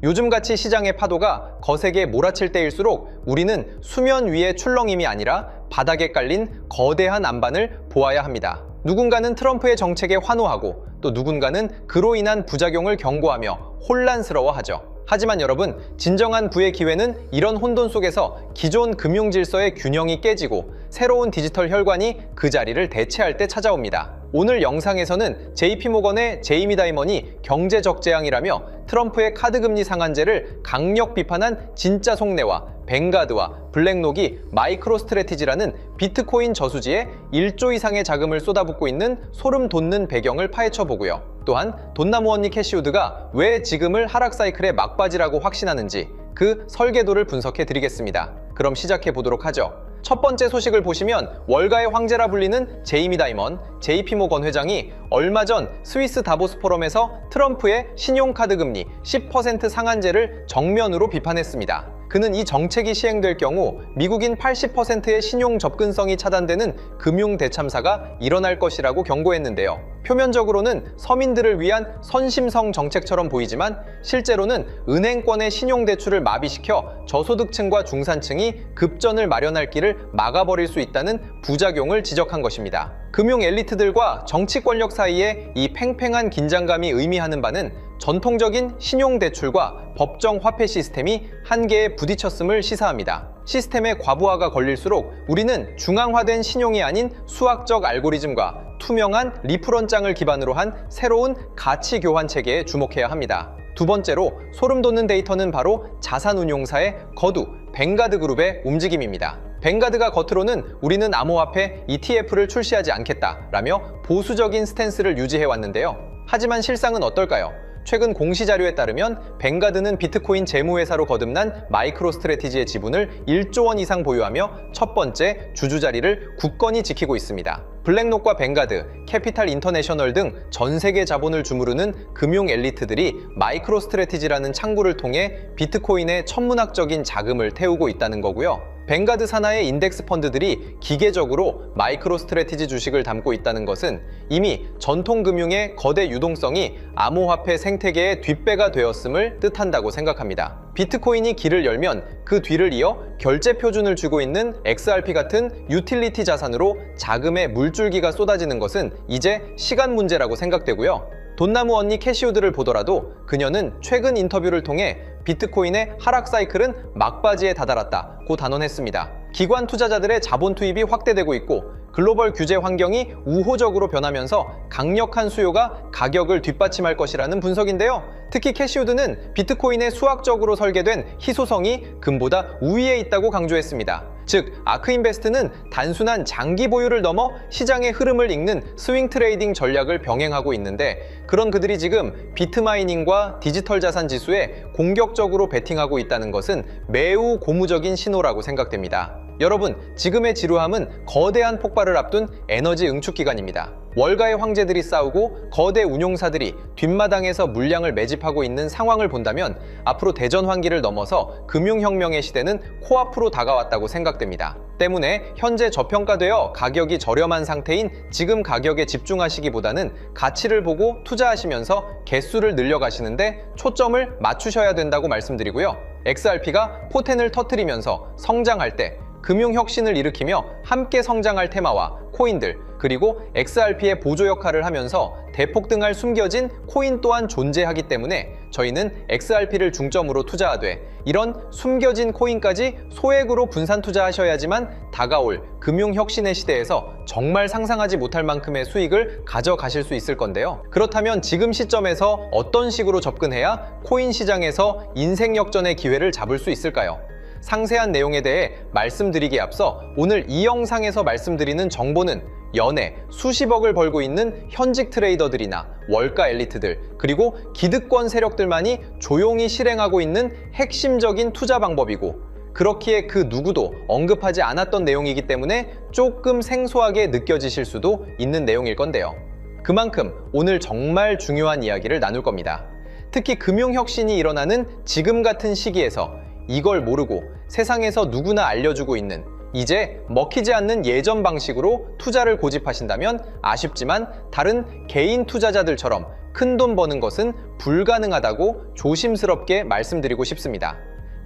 요즘같이 시장의 파도가 거세게 몰아칠 때일수록 우리는 수면 위의 출렁임이 아니라 바닥에 깔린 거대한 안반을 보아야 합니다. 누군가는 트럼프의 정책에 환호하고 또 누군가는 그로 인한 부작용을 경고하며 혼란스러워하죠. 하지만 여러분, 진정한 부의 기회는 이런 혼돈 속에서 기존 금융 질서의 균형이 깨지고 새로운 디지털 혈관이 그 자리를 대체할 때 찾아옵니다. 오늘 영상에서는 JP모건의 제이미 다이먼이 경제적 재앙이라며 트럼프의 카드금리 상한제를 강력 비판한 진짜 속내와 뱅가드와 블랙록이 마이크로 스트래티지라는 비트코인 저수지에 1조 이상의 자금을 쏟아붓고 있는 소름 돋는 배경을 파헤쳐 보고요. 또한 돈나무 언니 캐시우드가 왜 지금을 하락 사이클의 막바지라고 확신하는지 그 설계도를 분석해 드리겠습니다. 그럼 시작해 보도록 하죠. 첫 번째 소식을 보시면 월가의 황제라 불리는 제이미 다이먼, JP모건 회장이 얼마 전 스위스 다보스 포럼에서 트럼프의 신용카드 금리 10% 상한제를 정면으로 비판했습니다. 그는 이 정책이 시행될 경우 미국인 80%의 신용 접근성이 차단되는 금융 대참사가 일어날 것이라고 경고했는데요. 표면적으로는 서민들을 위한 선심성 정책처럼 보이지만 실제로는 은행권의 신용대출을 마비시켜 저소득층과 중산층이 급전을 마련할 길을 막아버릴 수 있다는 부작용을 지적한 것입니다. 금융 엘리트들과 정치 권력 사이에 이 팽팽한 긴장감이 의미하는 바는 전통적인 신용대출과 법정 화폐 시스템이 한계에 부딪혔음을 시사합니다. 시스템의 과부하가 걸릴수록 우리는 중앙화된 신용이 아닌 수학적 알고리즘과 투명한 리프런장을 기반으로 한 새로운 가치 교환 체계에 주목해야 합니다. 두 번째로 소름 돋는 데이터는 바로 자산운용사의 거두, 뱅가드 그룹의 움직임입니다. 뱅가드가 겉으로는 우리는 암호화폐 ETF를 출시하지 않겠다라며 보수적인 스탠스를 유지해왔는데요. 하지만 실상은 어떨까요? 최근 공시자료에 따르면 뱅가드는 비트코인 재무회사로 거듭난 마이크로 스트래티지의 지분을 1조 원 이상 보유하며 첫 번째 주주 자리를 굳건히 지키고 있습니다. 블랙록과 뱅가드, 캐피탈 인터내셔널 등 전 세계 자본을 주무르는 금융 엘리트들이 마이크로 스트래티지라는 창구를 통해 비트코인에 천문학적인 자금을 태우고 있다는 거고요. 뱅가드 산하의 인덱스 펀드들이 기계적으로 마이크로 스트래티지 주식을 담고 있다는 것은 이미 전통 금융의 거대 유동성이 암호화폐 생태계의 뒷배가 되었음을 뜻한다고 생각합니다. 비트코인이 길을 열면 그 뒤를 이어 결제 표준을 주고 있는 XRP 같은 유틸리티 자산으로 자금의 물줄기가 쏟아지는 것은 이제 시간 문제라고 생각되고요. 돈나무 언니 캐시우드를 보더라도 그녀는 최근 인터뷰를 통해 비트코인의 하락 사이클은 막바지에 다다랐다고 단언했습니다. 기관 투자자들의 자본 투입이 확대되고 있고 글로벌 규제 환경이 우호적으로 변하면서 강력한 수요가 가격을 뒷받침할 것이라는 분석인데요. 특히 캐시우드는 비트코인의 수학적으로 설계된 희소성이 금보다 우위에 있다고 강조했습니다. 즉, 아크인베스트는 단순한 장기 보유를 넘어 시장의 흐름을 읽는 스윙 트레이딩 전략을 병행하고 있는데 그런 그들이 지금 비트마이닝과 디지털 자산 지수에 공격적으로 베팅하고 있다는 것은 매우 고무적인 신호라고 생각됩니다. 여러분, 지금의 지루함은 거대한 폭발을 앞둔 에너지 응축 기간입니다. 월가의 황제들이 싸우고 거대 운용사들이 뒷마당에서 물량을 매집하고 있는 상황을 본다면 앞으로 대전 환기를 넘어서 금융혁명의 시대는 코앞으로 다가왔다고 생각됩니다. 때문에 현재 저평가되어 가격이 저렴한 상태인 지금 가격에 집중하시기보다는 가치를 보고 투자하시면서 개수를 늘려가시는데 초점을 맞추셔야 된다고 말씀드리고요. XRP가 포텐을 터뜨리면서 성장할 때 금융혁신을 일으키며 함께 성장할 테마와 코인들, 그리고 XRP의 보조 역할을 하면서 대폭등할 숨겨진 코인 또한 존재하기 때문에 저희는 XRP를 중점으로 투자하되 이런 숨겨진 코인까지 소액으로 분산 투자하셔야지만 다가올 금융혁신의 시대에서 정말 상상하지 못할 만큼의 수익을 가져가실 수 있을 건데요. 그렇다면 지금 시점에서 어떤 식으로 접근해야 코인 시장에서 인생 역전의 기회를 잡을 수 있을까요? 상세한 내용에 대해 말씀드리기에 앞서 오늘 이 영상에서 말씀드리는 정보는 연에 수십억을 벌고 있는 현직 트레이더들이나 월가 엘리트들, 그리고 기득권 세력들만이 조용히 실행하고 있는 핵심적인 투자 방법이고 그렇기에 그 누구도 언급하지 않았던 내용이기 때문에 조금 생소하게 느껴지실 수도 있는 내용일 건데요. 그만큼 오늘 정말 중요한 이야기를 나눌 겁니다. 특히 금융혁신이 일어나는 지금 같은 시기에서 이걸 모르고 세상에서 누구나 알려주고 있는 이제 먹히지 않는 예전 방식으로 투자를 고집하신다면 아쉽지만 다른 개인 투자자들처럼 큰돈 버는 것은 불가능하다고 조심스럽게 말씀드리고 싶습니다.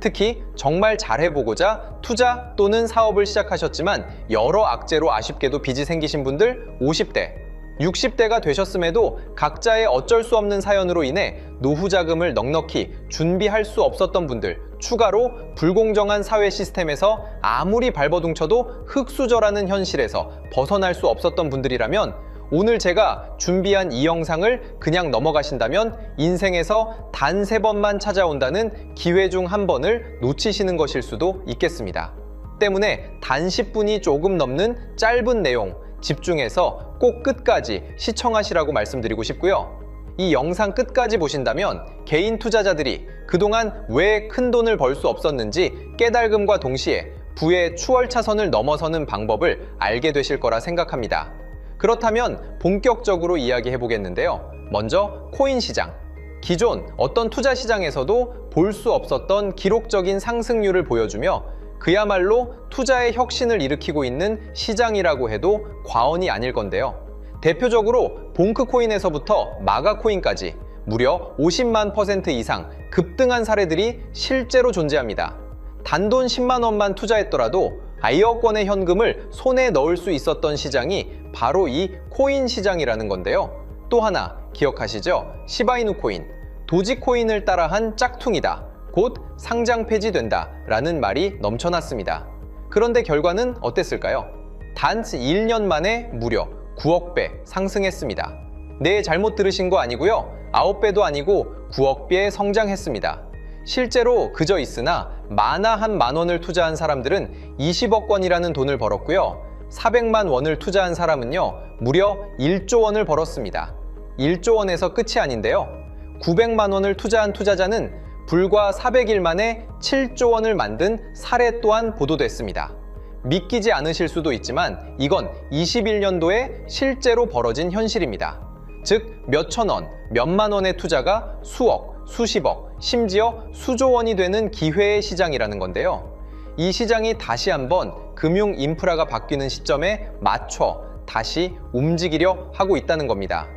특히 정말 잘해보고자 투자 또는 사업을 시작하셨지만 여러 악재로 아쉽게도 빚이 생기신 분들 50대, 60대가 되셨음에도 각자의 어쩔 수 없는 사연으로 인해 노후 자금을 넉넉히 준비할 수 없었던 분들, 추가로 불공정한 사회 시스템에서 아무리 발버둥쳐도 흙수저라는 현실에서 벗어날 수 없었던 분들이라면 오늘 제가 준비한 이 영상을 그냥 넘어가신다면 인생에서 단 3번만 찾아온다는 기회 중 한 번을 놓치시는 것일 수도 있겠습니다. 때문에 단 10분이 조금 넘는 짧은 내용 집중해서 꼭 끝까지 시청하시라고 말씀드리고 싶고요. 이 영상 끝까지 보신다면 개인 투자자들이 그동안 왜 큰 돈을 벌 수 없었는지 깨달음과 동시에 부의 추월차선을 넘어서는 방법을 알게 되실 거라 생각합니다. 그렇다면 본격적으로 이야기해 보겠는데요. 먼저 코인 시장. 기존 어떤 투자 시장에서도 볼 수 없었던 기록적인 상승률을 보여주며 그야말로 투자의 혁신을 일으키고 있는 시장이라고 해도 과언이 아닐 건데요. 대표적으로 봉크코인에서부터 마가코인까지 무려 50만 % 이상 급등한 사례들이 실제로 존재합니다. 단돈 10만 원만 투자했더라도 1억 원의 현금을 손에 넣을 수 있었던 시장이 바로 이 코인 시장이라는 건데요. 또 하나 기억하시죠? 시바이누 코인, 도지코인을 따라한 짝퉁이다. 곧 상장 폐지된다 라는 말이 넘쳐났습니다. 그런데 결과는 어땠을까요? 단 1년 만에 무려 9억 배 상승했습니다. 네, 잘못 들으신 거 아니고요. 9배도 아니고 9억 배 성장했습니다. 실제로 그저 있으나 만화 한 만 원을 투자한 사람들은 20억 원이라는 돈을 벌었고요. 400만 원을 투자한 사람은요, 무려 1조 원을 벌었습니다. 1조 원에서 끝이 아닌데요. 900만 원을 투자한 투자자는 불과 400일 만에 7조 원을 만든 사례 또한 보도됐습니다. 믿기지 않으실 수도 있지만 이건 21년도에 실제로 벌어진 현실입니다. 즉, 몇천 원, 몇만 원의 투자가 수억, 수십억, 심지어 수조 원이 되는 기회의 시장이라는 건데요. 이 시장이 다시 한번 금융 인프라가 바뀌는 시점에 맞춰 다시 움직이려 하고 있다는 겁니다.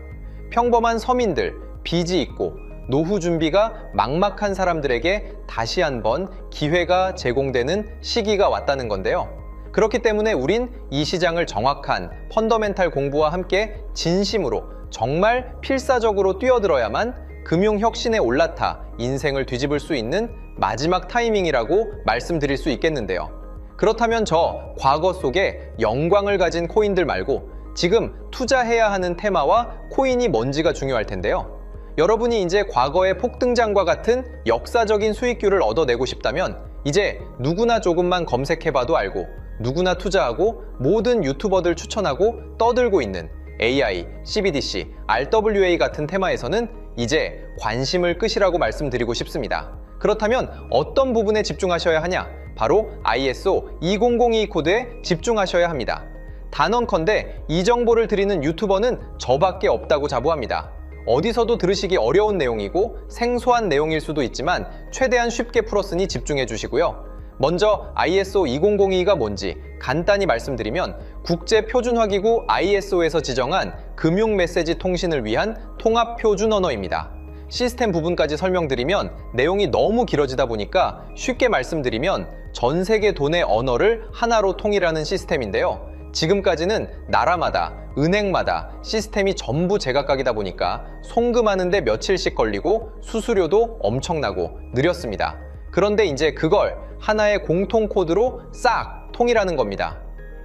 평범한 서민들, 빚이 있고 노후 준비가 막막한 사람들에게 다시 한번 기회가 제공되는 시기가 왔다는 건데요. 그렇기 때문에 우린 이 시장을 정확한 펀더멘탈 공부와 함께 진심으로 정말 필사적으로 뛰어들어야만 금융혁신에 올라타 인생을 뒤집을 수 있는 마지막 타이밍이라고 말씀드릴 수 있겠는데요. 그렇다면 저 과거 속에 영광을 가진 코인들 말고 지금 투자해야 하는 테마와 코인이 뭔지가 중요할 텐데요. 여러분이 이제 과거의 폭등장과 같은 역사적인 수익률을 얻어내고 싶다면 이제 누구나 조금만 검색해봐도 알고 누구나 투자하고 모든 유튜버들 추천하고 떠들고 있는 AI, CBDC, RWA 같은 테마에서는 이제 관심을 끄시라고 말씀드리고 싶습니다. 그렇다면 어떤 부분에 집중하셔야 하냐? 바로 ISO 2002 코드에 집중하셔야 합니다. 단언컨대 이 정보를 드리는 유튜버는 저밖에 없다고 자부합니다. 어디서도 들으시기 어려운 내용이고 생소한 내용일 수도 있지만 최대한 쉽게 풀었으니 집중해 주시고요. 먼저 ISO 2002가 뭔지 간단히 말씀드리면 국제표준화기구 ISO에서 지정한 금융 메시지 통신을 위한 통합 표준 언어입니다. 시스템 부분까지 설명드리면 내용이 너무 길어지다 보니까 쉽게 말씀드리면 전 세계 돈의 언어를 하나로 통일하는 시스템인데요. 지금까지는 나라마다, 은행마다 시스템이 전부 제각각이다 보니까 송금하는데 며칠씩 걸리고 수수료도 엄청나고 느렸습니다. 그런데 이제 그걸 하나의 공통 코드로 싹 통일하는 겁니다.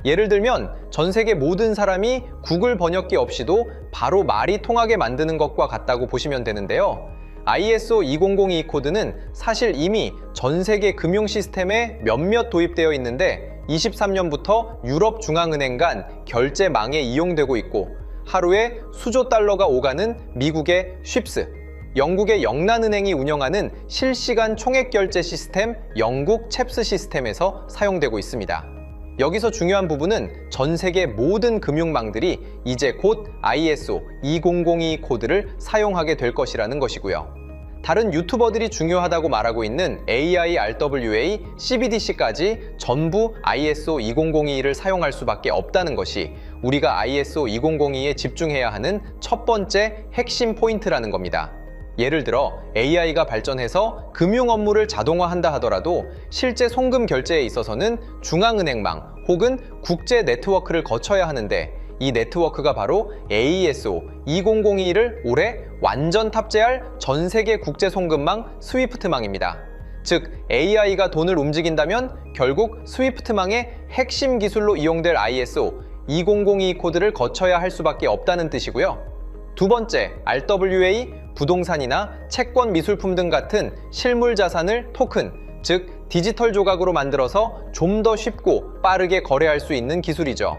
예를 들면 전 세계 모든 사람이 구글 번역기 없이도 바로 말이 통하게 만드는 것과 같다고 보시면 되는데요. ISO 2002 코드는 사실 이미 전 세계 금융 시스템에 몇몇 도입되어 있는데 23년부터 유럽 중앙은행 간 결제망에 이용되고 있고 하루에 수조 달러가 오가는 미국의 쉽스, 영국의 영란은행이 운영하는 실시간 총액 결제 시스템 영국 챕스 시스템에서 사용되고 있습니다. 여기서 중요한 부분은 전 세계 모든 금융망들이 이제 곧 ISO 2002 코드를 사용하게 될 것이라는 것이고요. 다른 유튜버들이 중요하다고 말하고 있는 AI, RWA, CBDC까지 전부 ISO 2002를 사용할 수밖에 없다는 것이 우리가 ISO 2002에 집중해야 하는 첫 번째 핵심 포인트라는 겁니다. 예를 들어 AI가 발전해서 금융 업무를 자동화한다 하더라도 실제 송금 결제에 있어서는 중앙은행망 혹은 국제 네트워크를 거쳐야 하는데, 이 네트워크가 바로 AESO 2002를 올해 완전 탑재할 전 세계 국제 송금망 스위프트망입니다. 즉 AI가 돈을 움직인다면 결국 스위프트망의 핵심 기술로 이용될 ISO 2002 코드를 거쳐야 할 수밖에 없다는 뜻이고요. 두 번째, RWA, 부동산이나 채권 미술품 등 같은 실물 자산을 토큰, 즉 디지털 조각으로 만들어서 좀 더 쉽고 빠르게 거래할 수 있는 기술이죠.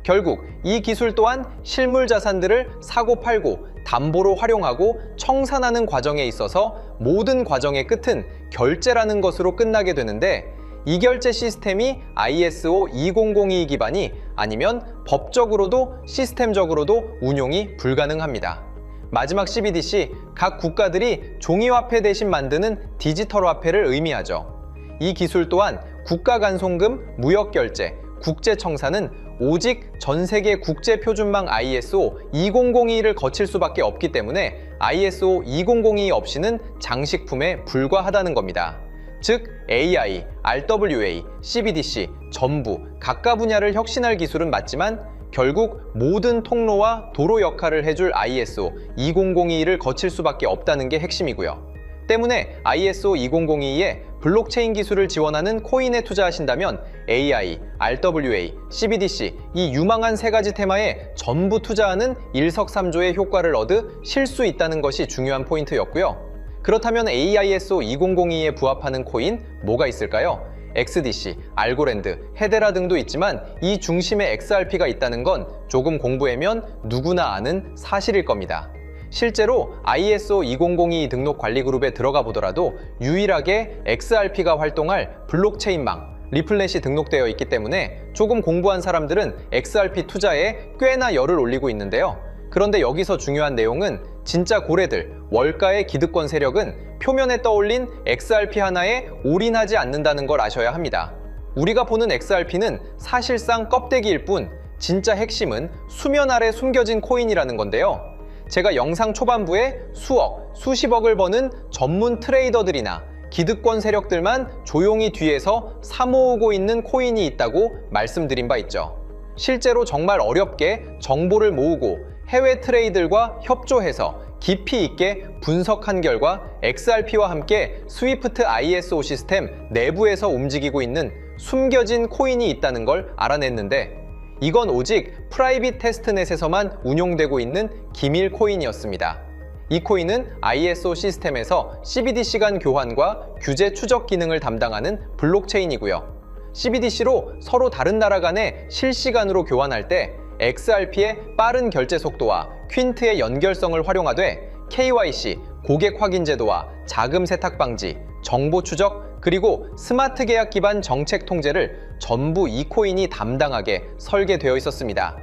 결국 이 기술 또한 실물 자산들을 사고 팔고 담보로 활용하고 청산하는 과정에 있어서 모든 과정의 끝은 결제라는 것으로 끝나게 되는데, 이 결제 시스템이 ISO 2002 기반이 아니면 법적으로도 시스템적으로도 운용이 불가능합니다. 마지막 CBDC, 각 국가들이 종이화폐 대신 만드는 디지털 화폐를 의미하죠. 이 기술 또한 국가 간 송금, 무역 결제, 국제 청산은 오직 전 세계 국제 표준망 ISO 2002를 거칠 수밖에 없기 때문에 ISO 2002 없이는 장식품에 불과하다는 겁니다. 즉 AI, RWA, CBDC 전부 각각 분야를 혁신할 기술은 맞지만 결국 모든 통로와 도로 역할을 해줄 ISO 2002를 거칠 수밖에 없다는 게 핵심이고요. 때문에 ISO 2002에 블록체인 기술을 지원하는 코인에 투자하신다면 AI, RWA, CBDC 이 유망한 세 가지 테마에 전부 투자하는 일석삼조의 효과를 얻으실 수 있다는 것이 중요한 포인트였고요. 그렇다면 AISO 2002에 부합하는 코인 뭐가 있을까요? XDC, 알고랜드, 헤데라 등도 있지만 이 중심에 XRP가 있다는 건 조금 공부하면 누구나 아는 사실일 겁니다. 실제로 ISO 2002 등록 관리 그룹에 들어가 보더라도 유일하게 XRP가 활동할 블록체인망, 리플넷이 등록되어 있기 때문에 조금 공부한 사람들은 XRP 투자에 꽤나 열을 올리고 있는데요. 그런데 여기서 중요한 내용은 진짜 고래들, 월가의 기득권 세력은 표면에 떠올린 XRP 하나에 올인하지 않는다는 걸 아셔야 합니다. 우리가 보는 XRP는 사실상 껍데기일 뿐 진짜 핵심은 수면 아래 숨겨진 코인이라는 건데요. 제가 영상 초반부에 수억, 수십억을 버는 전문 트레이더들이나 기득권 세력들만 조용히 뒤에서 사모으고 있는 코인이 있다고 말씀드린 바 있죠. 실제로 정말 어렵게 정보를 모으고 해외 트레이들과 협조해서 깊이 있게 분석한 결과 XRP와 함께 스위프트 ISO 시스템 내부에서 움직이고 있는 숨겨진 코인이 있다는 걸 알아냈는데, 이건 오직 프라이빗 테스트넷에서만 운용되고 있는 기밀 코인이었습니다. 이 코인은 ISO 시스템에서 CBDC 간 교환과 규제 추적 기능을 담당하는 블록체인이고요. CBDC로 서로 다른 나라 간에 실시간으로 교환할 때 XRP의 빠른 결제 속도와 퀸트의 연결성을 활용하되 KYC, 고객 확인 제도와 자금 세탁 방지, 정보 추적, 그리고 스마트 계약 기반 정책 통제를 전부 이 코인이 담당하게 설계되어 있었습니다.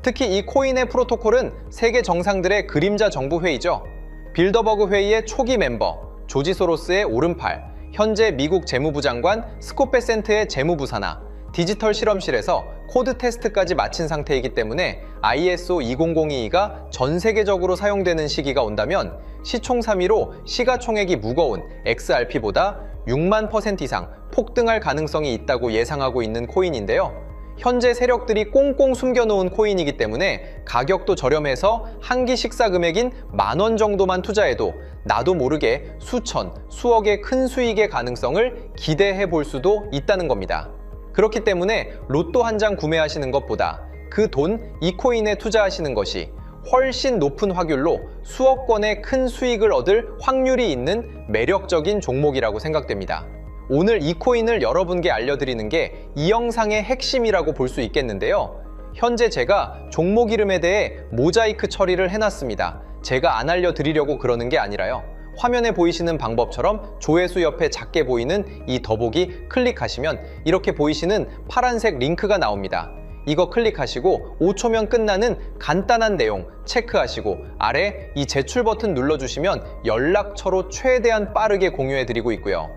특히 이 코인의 프로토콜은 세계 정상들의 그림자 정부 회의죠. 빌더버그 회의의 초기 멤버, 조지 소로스의 오른팔, 현재 미국 재무부 장관 스콧 베센트의 재무부 산하, 디지털 실험실에서 코드 테스트까지 마친 상태이기 때문에 ISO 2002가 전 세계적으로 사용되는 시기가 온다면 시총 3위로 시가총액이 무거운 XRP보다 6만% 이상 폭등할 가능성이 있다고 예상하고 있는 코인인데요. 현재 세력들이 꽁꽁 숨겨놓은 코인이기 때문에 가격도 저렴해서 한 끼 식사 금액인 10,000원 정도만 투자해도 나도 모르게 수천, 수억의 큰 수익의 가능성을 기대해 볼 수도 있다는 겁니다. 그렇기 때문에 로또 한 장 구매하시는 것보다 그 돈 이 코인에 투자하시는 것이 훨씬 높은 확률로 수억 건의 큰 수익을 얻을 확률이 있는 매력적인 종목이라고 생각됩니다. 오늘 이 코인을 여러분께 알려드리는 게 이 영상의 핵심이라고 볼 수 있겠는데요. 현재 제가 종목 이름에 대해 모자이크 처리를 해놨습니다. 제가 안 알려드리려고 그러는 게 아니라요. 화면에 보이시는 방법처럼 조회수 옆에 작게 보이는 이 더보기 클릭하시면 이렇게 보이시는 파란색 링크가 나옵니다. 이거 클릭하시고 5초면 끝나는 간단한 내용 체크하시고 아래 이 제출 버튼 눌러주시면 연락처로 최대한 빠르게 공유해드리고 있고요.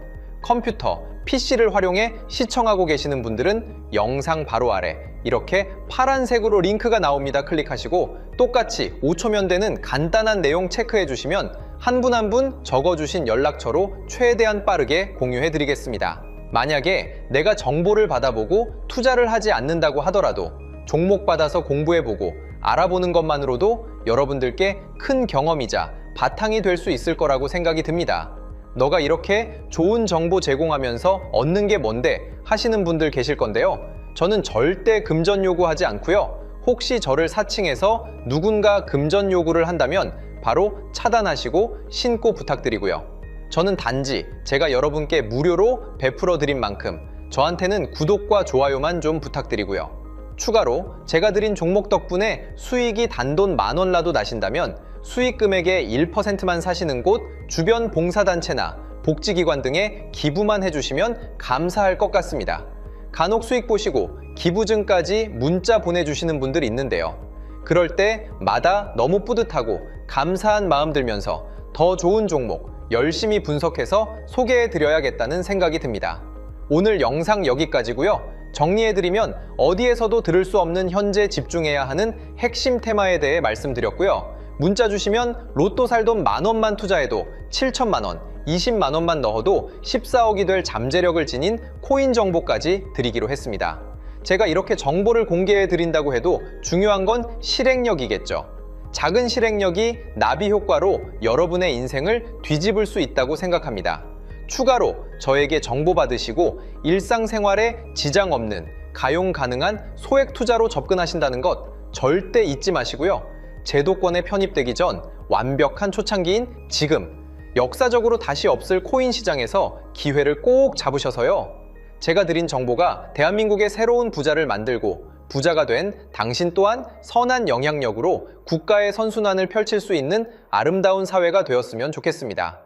컴퓨터, PC를 활용해 시청하고 계시는 분들은 영상 바로 아래 이렇게 파란색으로 링크가 나옵니다. 클릭하시고 똑같이 5초면 되는 간단한 내용 체크해 주시면 한 분 한 분 적어주신 연락처로 최대한 빠르게 공유해 드리겠습니다. 만약에 내가 정보를 받아보고 투자를 하지 않는다고 하더라도 종목 받아서 공부해보고 알아보는 것만으로도 여러분들께 큰 경험이자 바탕이 될 수 있을 거라고 생각이 듭니다. 너가 이렇게 좋은 정보 제공하면서 얻는 게 뭔데 하시는 분들 계실 건데요. 저는 절대 금전 요구하지 않고요. 혹시 저를 사칭해서 누군가 금전 요구를 한다면 바로 차단하시고 신고 부탁드리고요. 저는 단지 제가 여러분께 무료로 베풀어 드린 만큼 저한테는 구독과 좋아요만 좀 부탁드리고요. 추가로 제가 드린 종목 덕분에 수익이 단돈 10,000원라도 나신다면 수익 금액의 1%만 사시는 곳 주변 봉사단체나 복지기관 등에 기부만 해주시면 감사할 것 같습니다. 간혹 수익 보시고 기부증까지 문자 보내주시는 분들이 있는데요. 그럴 때마다 너무 뿌듯하고 감사한 마음 들면서 더 좋은 종목 열심히 분석해서 소개해드려야겠다는 생각이 듭니다. 오늘 영상 여기까지고요. 정리해드리면 어디에서도 들을 수 없는 현재 집중해야 하는 핵심 테마에 대해 말씀드렸고요. 문자 주시면 로또 살 돈 10,000원만 투자해도 7,000만 원, 20만 원만 넣어도 14억이 될 잠재력을 지닌 코인 정보까지 드리기로 했습니다. 제가 이렇게 정보를 공개해 드린다고 해도 중요한 건 실행력이겠죠. 작은 실행력이 나비 효과로 여러분의 인생을 뒤집을 수 있다고 생각합니다. 추가로 저에게 정보 받으시고 일상생활에 지장 없는 가용 가능한 소액 투자로 접근하신다는 것 절대 잊지 마시고요. 제도권에 편입되기 전 완벽한 초창기인 지금 역사적으로 다시 없을 코인 시장에서 기회를 꼭 잡으셔서요. 제가 드린 정보가 대한민국의 새로운 부자를 만들고 부자가 된 당신 또한 선한 영향력으로 국가의 선순환을 펼칠 수 있는 아름다운 사회가 되었으면 좋겠습니다.